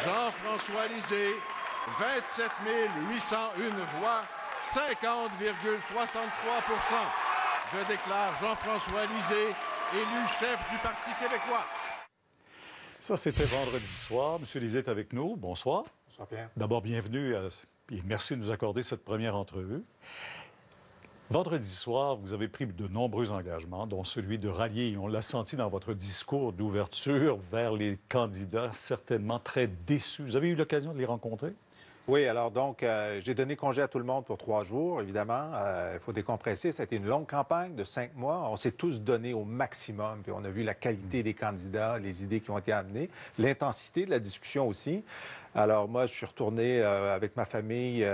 Jean-François Lisée, 27 801 voix, 50,63 %. Je déclare Jean-François Lisée élu chef du Parti québécois. Ça, c'était vendredi soir. M. Lisée est avec nous. Bonsoir. Bonsoir, Pierre. D'abord, bienvenue et merci de nous accorder cette première entrevue. Vendredi soir, vous avez pris de nombreux engagements, dont celui de rallier, on l'a senti dans votre discours d'ouverture, vers les candidats certainement très déçus. Vous avez eu l'occasion de les rencontrer? Oui, alors donc, j'ai donné congé à tout le monde pour 3 jours, évidemment. Il faut décompresser. Ça a été une longue campagne de 5 mois. On s'est tous donné au maximum, puis on a vu la qualité des candidats, les idées qui ont été amenées, l'intensité de la discussion aussi. Alors moi, je suis retourné avec ma famille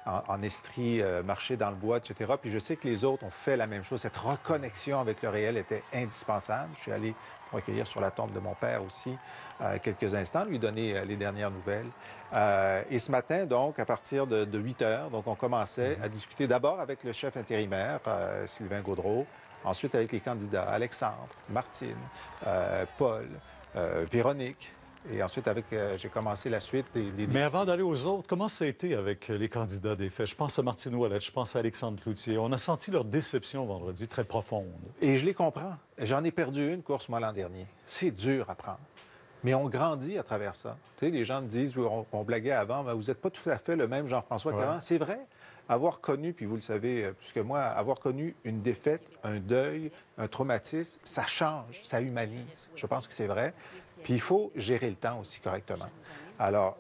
en Estrie, marcher dans le bois, etc. Puis je sais que les autres ont fait la même chose. Cette reconnexion avec le réel était indispensable. Je suis allé pour accueillir sur la tombe de mon père aussi quelques instants, lui donner les dernières nouvelles. Et ce matin, donc, à partir de 8 heures, donc, on commençait à discuter d'abord avec le chef intérimaire, Sylvain Gaudreault, ensuite avec les candidats, Alexandre, Martine, Paul, Véronique. Et ensuite, j'ai commencé la suite des... Mais avant d'aller aux autres, comment ça a été avec les candidats des faits? Je pense à Martine Ouellette, je pense à Alexandre Cloutier. On a senti leur déception vendredi, très profonde. Et je les comprends. J'en ai perdu une course, moi, l'an dernier. C'est dur à prendre. Mais on grandit à travers ça. Tu sais, les gens me disent, on blaguait avant, mais vous n'êtes pas tout à fait le même Jean-François qu'avant. C'est vrai. Avoir connu, puis vous le savez, puisque moi, avoir connu une défaite, un deuil, un traumatisme, ça change, ça humanise. Je pense que c'est vrai. Puis il faut gérer le temps aussi correctement. Alors,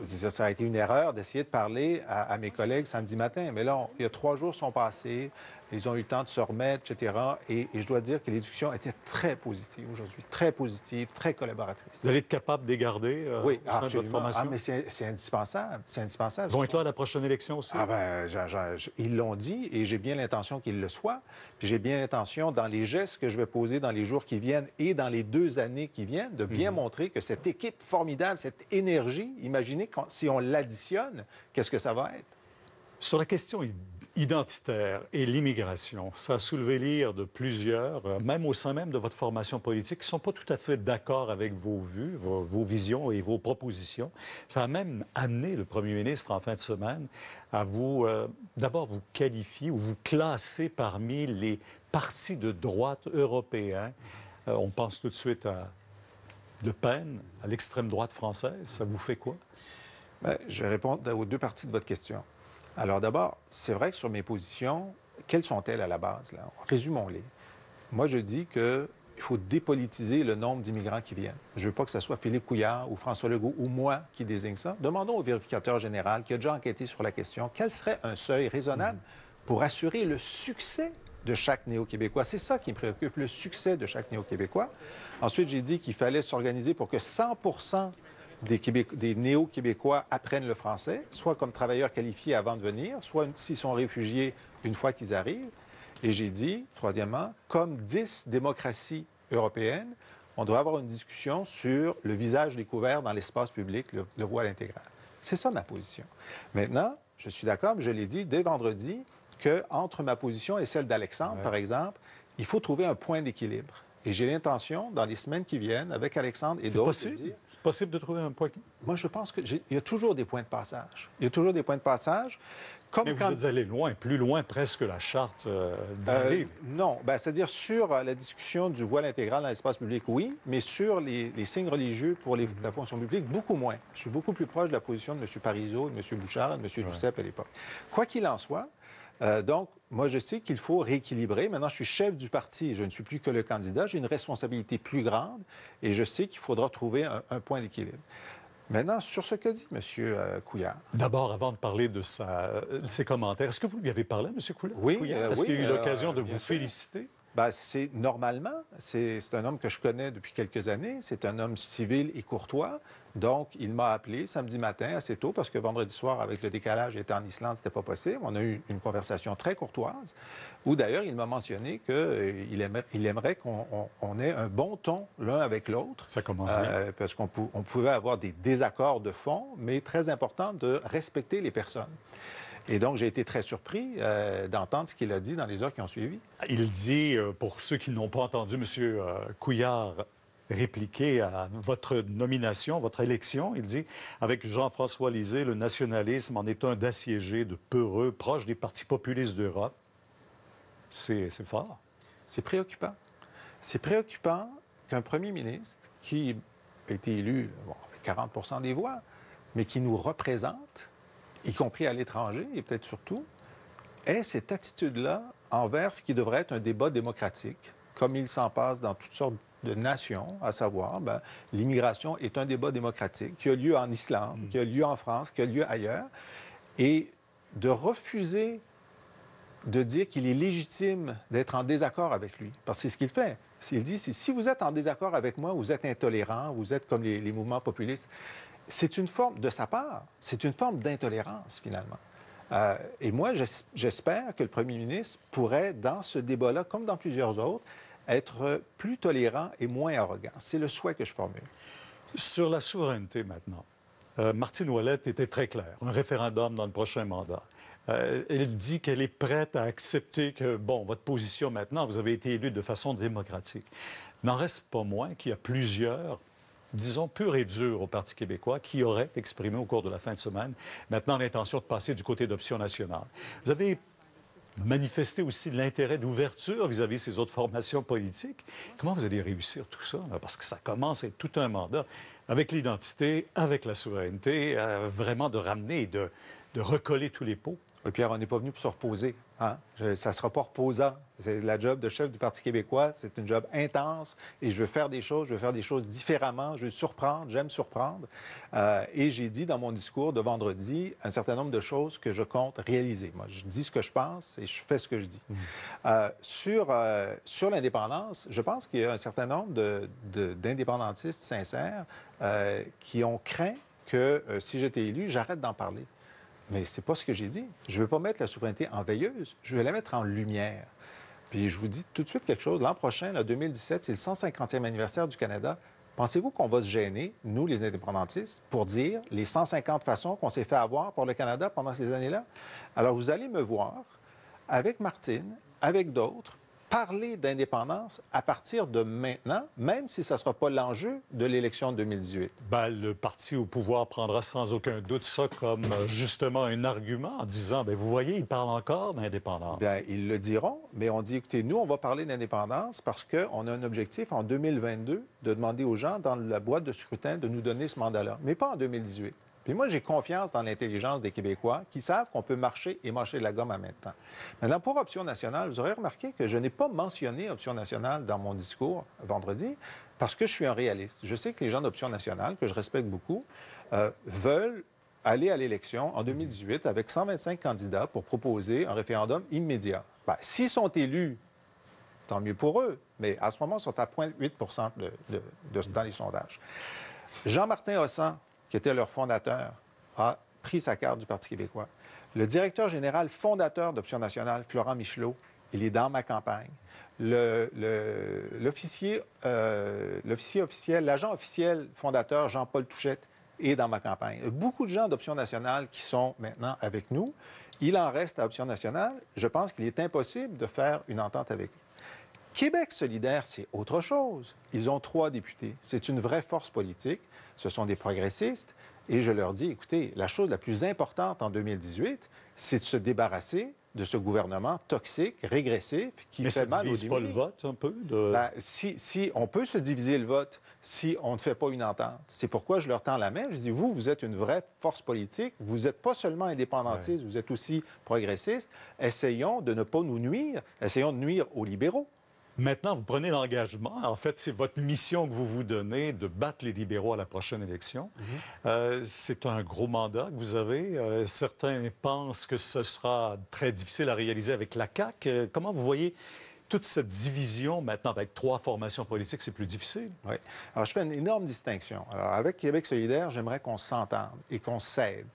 ça a été une erreur d'essayer de parler à mes collègues samedi matin. Mais là, il y a 3 jours sont passés. Ils ont eu le temps de se remettre, etc. Et je dois dire que les discussions étaient très positives aujourd'hui, très positives, très collaboratrices. Vous allez être capable de les garder oui, au sein de votre formation? Ah, mais c'est indispensable. C'est indispensable. Ils vont être là à la prochaine élection aussi? Ah ben, ils l'ont dit et j'ai bien l'intention qu'ils le soient. Puis j'ai bien l'intention, dans les gestes que je vais poser dans les jours qui viennent et dans les 2 années qui viennent, de bien montrer que cette équipe formidable, cette énergie, imaginez si on l'additionne, qu'est-ce que ça va être? Sur la question identitaire et l'immigration, ça a soulevé l'ire de plusieurs, même au sein même de votre formation politique, qui ne sont pas tout à fait d'accord avec vos vues, vos visions et vos propositions. Ça a même amené le premier ministre, en fin de semaine, à vous, d'abord, vous qualifier ou vous classer parmi les partis de droite européens. On pense tout de suite à Le Pen, à l'extrême droite française. Ça vous fait quoi? Bien, je vais répondre aux 2 parties de votre question. Alors d'abord, c'est vrai que sur mes positions, quelles sont-elles à la base, là? Résumons-les. Moi, je dis qu'il faut dépolitiser le nombre d'immigrants qui viennent. Je ne veux pas que ce soit Philippe Couillard ou François Legault ou moi qui désigne ça. Demandons au vérificateur général qui a déjà enquêté sur la question quel serait un seuil raisonnable pour assurer le succès de chaque néo-québécois. C'est ça qui me préoccupe, le succès de chaque néo-québécois. Ensuite, j'ai dit qu'il fallait s'organiser pour que 100 des néo-québécois apprennent le français, soit comme travailleurs qualifiés avant de venir, soit s'ils sont réfugiés une fois qu'ils arrivent. Et j'ai dit, troisièmement, comme 10 démocraties européennes, on doit avoir une discussion sur le visage découvert dans l'espace public, le voile intégral. C'est ça ma position. Maintenant, je suis d'accord, mais je l'ai dit dès vendredi, qu'entre ma position et celle d'Alexandre, par exemple, il faut trouver un point d'équilibre. Et j'ai l'intention, dans les semaines qui viennent, avec Alexandre et d'autres, de dire... possible de trouver un point? Moi, je pense qu'il y a toujours des points de passage. Il y a toujours des points de passage. Mais vous êtes allé loin, plus loin presque la charte d'Henri. Non, c'est-à-dire sur la discussion du voile intégral dans l'espace public, oui, mais sur les signes religieux pour la fonction publique, beaucoup moins. Je suis beaucoup plus proche de la position de M. Parizeau, de M. Bouchard, de M. Duceppe à l'époque. Quoi qu'il en soit, donc, moi, je sais qu'il faut rééquilibrer. Maintenant, je suis chef du parti. Je ne suis plus que le candidat. J'ai une responsabilité plus grande et je sais qu'il faudra trouver un point d'équilibre. Maintenant, sur ce que dit M. Couillard. D'abord, avant de parler de ses commentaires, est-ce que vous lui avez parlé, M. Couillard? Oui. Est-ce qu'il y a eu l'occasion de vous féliciter? Bien, normalement, c'est un homme que je connais depuis quelques années. C'est un homme civil et courtois. Donc, il m'a appelé samedi matin assez tôt parce que vendredi soir, avec le décalage, j'étais en Islande, c'était pas possible. On a eu une conversation très courtoise où, d'ailleurs, il m'a mentionné qu'il aimerait qu'on ait un bon ton l'un avec l'autre. Ça commence bien. Parce qu'on pouvait avoir des désaccords de fond, mais très important de respecter les personnes. Et donc, j'ai été très surpris d'entendre ce qu'il a dit dans les heures qui ont suivi. Il dit, pour ceux qui n'ont pas entendu, M. Couillard répliqué à votre nomination, votre élection. Il dit « Avec Jean-François Lisée, le nationalisme en est un d'assiégé, de peureux, proche des partis populistes d'Europe. » C'est fort. C'est préoccupant. C'est préoccupant qu'un premier ministre qui a été élu avec 40 des voix, mais qui nous représente, y compris à l'étranger et peut-être surtout, ait cette attitude-là envers ce qui devrait être un débat démocratique, comme il s'en passe dans toutes sortes de nations, à savoir, l'immigration est un débat démocratique qui a lieu en Islande, qui a lieu en France, qui a lieu ailleurs, et de refuser de dire qu'il est légitime d'être en désaccord avec lui. Parce que c'est ce qu'il fait. Il dit, si vous êtes en désaccord avec moi, vous êtes intolérant, vous êtes comme les mouvements populistes. C'est une forme, de sa part, c'est une forme d'intolérance, finalement. Et moi, j'espère que le premier ministre pourrait, dans ce débat-là, comme dans plusieurs autres, être plus tolérant et moins arrogant. C'est le souhait que je formule. Sur la souveraineté, maintenant, Martine Ouellette était très claire. Un référendum dans le prochain mandat. Elle dit qu'elle est prête à accepter que, bon, votre position maintenant, vous avez été élu de façon démocratique. N'en reste pas moins qu'il y a plusieurs, disons, purs et durs au Parti québécois qui auraient exprimé au cours de la fin de semaine maintenant l'intention de passer du côté d'Option nationale. Vous avez manifesté aussi l'intérêt d'ouverture vis-à-vis de ces autres formations politiques. Comment vous allez réussir tout ça? Là? Parce que ça commence à être tout un mandat avec l'identité, avec la souveraineté, vraiment de ramener et de recoller tous les pots. Oui, Pierre, on n'est pas venu pour se reposer. Hein? Ça ne sera pas reposant. C'est la job de chef du Parti québécois. C'est une job intense et je veux faire des choses différemment. Je veux surprendre, j'aime surprendre. Et j'ai dit dans mon discours de vendredi un certain nombre de choses que je compte réaliser. Moi, je dis ce que je pense et je fais ce que je dis. Sur l'indépendance, je pense qu'il y a un certain nombre d'indépendantistes sincères qui ont craint que si j'étais élu, j'arrête d'en parler. Mais c'est pas ce que j'ai dit. Je ne veux pas mettre la souveraineté en veilleuse, je veux la mettre en lumière. Puis je vous dis tout de suite quelque chose. L'an prochain, là, 2017, c'est le 150e anniversaire du Canada. Pensez-vous qu'on va se gêner, nous, les indépendantistes, pour dire les 150 façons qu'on s'est fait avoir pour le Canada pendant ces années-là? Alors, vous allez me voir, avec Martine, avec d'autres, parler d'indépendance à partir de maintenant, même si ça ne sera pas l'enjeu de l'élection de 2018. Bien, le parti au pouvoir prendra sans aucun doute ça comme justement un argument en disant, bien, vous voyez, ils parlent encore d'indépendance. Bien, ils le diront, mais on dit, écoutez, nous, on va parler d'indépendance parce qu'on a un objectif en 2022 de demander aux gens dans la boîte de scrutin de nous donner ce mandat-là, mais pas en 2018. Puis moi, j'ai confiance dans l'intelligence des Québécois qui savent qu'on peut marcher et mâcher de la gomme en même temps. Maintenant, pour Option nationale, vous aurez remarqué que je n'ai pas mentionné Option nationale dans mon discours vendredi parce que je suis un réaliste. Je sais que les gens d'Option nationale, que je respecte beaucoup, veulent aller à l'élection en 2018 avec 125 candidats pour proposer un référendum immédiat. Bien, s'ils sont élus, tant mieux pour eux, mais à ce moment, ils sont à 0,8 dans les sondages. Jean-Martin Hossan, qui était leur fondateur, a pris sa carte du Parti québécois. Le directeur général fondateur d'Option nationale, Florent Michelot, il est dans ma campagne. L'officier officiel, l'agent officiel fondateur, Jean-Paul Touchette, est dans ma campagne. Beaucoup de gens d'Option nationale qui sont maintenant avec nous. Il en reste à Option nationale. Je pense qu'il est impossible de faire une entente avec eux. Québec solidaire, c'est autre chose. Ils ont 3 députés. C'est une vraie force politique. Ce sont des progressistes. Et je leur dis, écoutez, la chose la plus importante en 2018, c'est de se débarrasser de ce gouvernement toxique, régressif, qui fait mal aux démunis. Mais ça divise pas le vote, un peu? Si on peut se diviser le vote si on ne fait pas une entente. C'est pourquoi je leur tends la main. Je dis, vous êtes une vraie force politique. Vous n'êtes pas seulement indépendantiste, vous êtes aussi progressiste. Essayons de ne pas nous nuire. Essayons de nuire aux libéraux. Maintenant, vous prenez l'engagement. En fait, c'est votre mission que vous vous donnez de battre les libéraux à la prochaine élection. C'est un gros mandat que vous avez. Certains pensent que ce sera très difficile à réaliser avec la CAQ. Comment vous voyez toute cette division maintenant avec 3 formations politiques? C'est plus difficile. Oui. Alors, je fais une énorme distinction. Alors, avec Québec solidaire, j'aimerais qu'on s'entende et qu'on s'aide.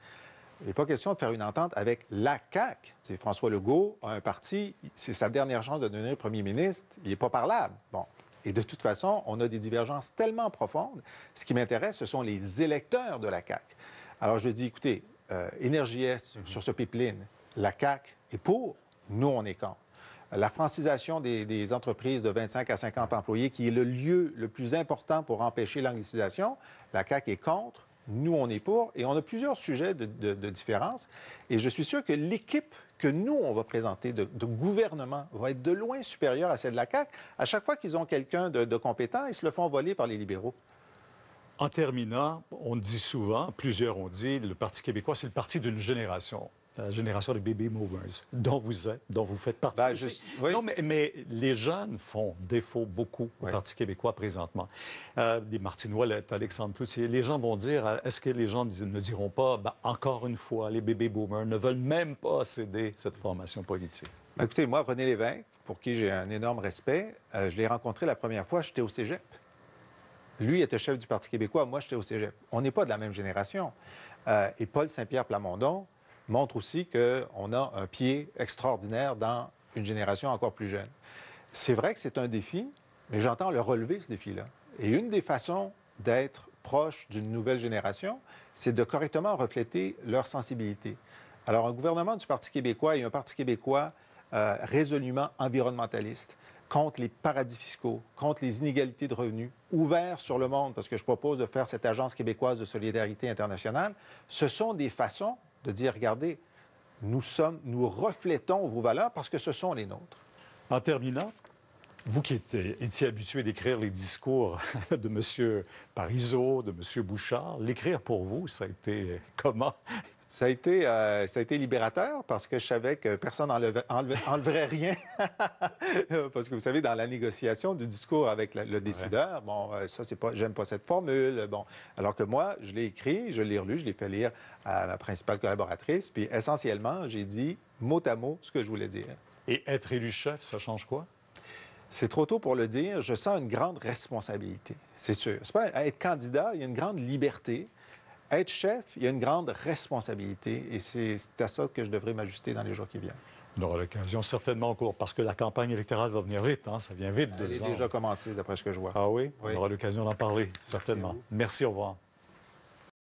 Il n'est pas question de faire une entente avec la CAQ. C'est François Legault a un parti, c'est sa dernière chance de devenir premier ministre. Il n'est pas parlable. Bon. Et de toute façon, on a des divergences tellement profondes. Ce qui m'intéresse, ce sont les électeurs de la CAQ. Alors, je dis, écoutez, Énergie Est, sur ce pipeline, la CAQ est pour, nous, on est contre. la francisation des entreprises de 25 à 50 employés, qui est le lieu le plus important pour empêcher l'anglicisation. La CAQ est contre, nous, on est pour, et on a plusieurs sujets de différence. Et je suis sûr que l'équipe que nous, on va présenter de gouvernement va être de loin supérieure à celle de la CAQ. À chaque fois qu'ils ont quelqu'un de compétent, ils se le font voler par les libéraux. En terminant, on dit souvent, plusieurs ont dit, le Parti québécois, c'est le parti d'une génération. La génération des baby boomers, dont vous êtes, dont vous faites partie. Oui. Non, mais les jeunes font défaut beaucoup au Parti québécois présentement. Des Martine Ouellette, Alexandre Cloutier, les gens vont dire, est-ce que les gens ne diront pas, encore une fois, les baby boomers ne veulent même pas céder cette formation politique? Écoutez, moi, René Lévesque, pour qui j'ai un énorme respect, je l'ai rencontré la première fois, j'étais au cégep. Lui était chef du Parti québécois, moi, j'étais au cégep. On n'est pas de la même génération. Et Paul Saint-Pierre Plamondon montre aussi qu'on a un pied extraordinaire dans une génération encore plus jeune. C'est vrai que c'est un défi, mais j'entends le relever, ce défi-là. Et une des façons d'être proche d'une nouvelle génération, c'est de correctement refléter leur sensibilité. Alors, un gouvernement du Parti québécois et un Parti québécois résolument environnementaliste, contre les paradis fiscaux, contre les inégalités de revenus, ouvert sur le monde, parce que je propose de faire cette Agence québécoise de solidarité internationale, ce sont des façons de dire, regardez, nous reflétons vos valeurs parce que ce sont les nôtres. En terminant, vous qui étiez habitué d'écrire les discours de M. Parizeau, de M. Bouchard, l'écrire pour vous, ça a été comment? Ça a été libérateur parce que je savais que personne n'enleverait rien. Parce que vous savez, dans la négociation du discours avec le décideur, ça, c'est pas, j'aime pas cette formule. Bon, alors que moi, je l'ai écrit, je l'ai relu, je l'ai fait lire à ma principale collaboratrice. Puis essentiellement, j'ai dit mot à mot ce que je voulais dire. Et être élu chef, ça change quoi? C'est trop tôt pour le dire. Je sens une grande responsabilité, c'est sûr. C'est pas être candidat, il y a une grande liberté. Être chef, il y a une grande responsabilité et c'est à ça que je devrais m'ajuster dans les jours qui viennent. On aura l'occasion certainement en cours, parce que la campagne électorale va venir vite, hein? Ça vient vite. Elle est déjà commencée, d'après ce que je vois. Ah oui? Oui. On aura l'occasion d'en parler, certainement. Merci, au revoir.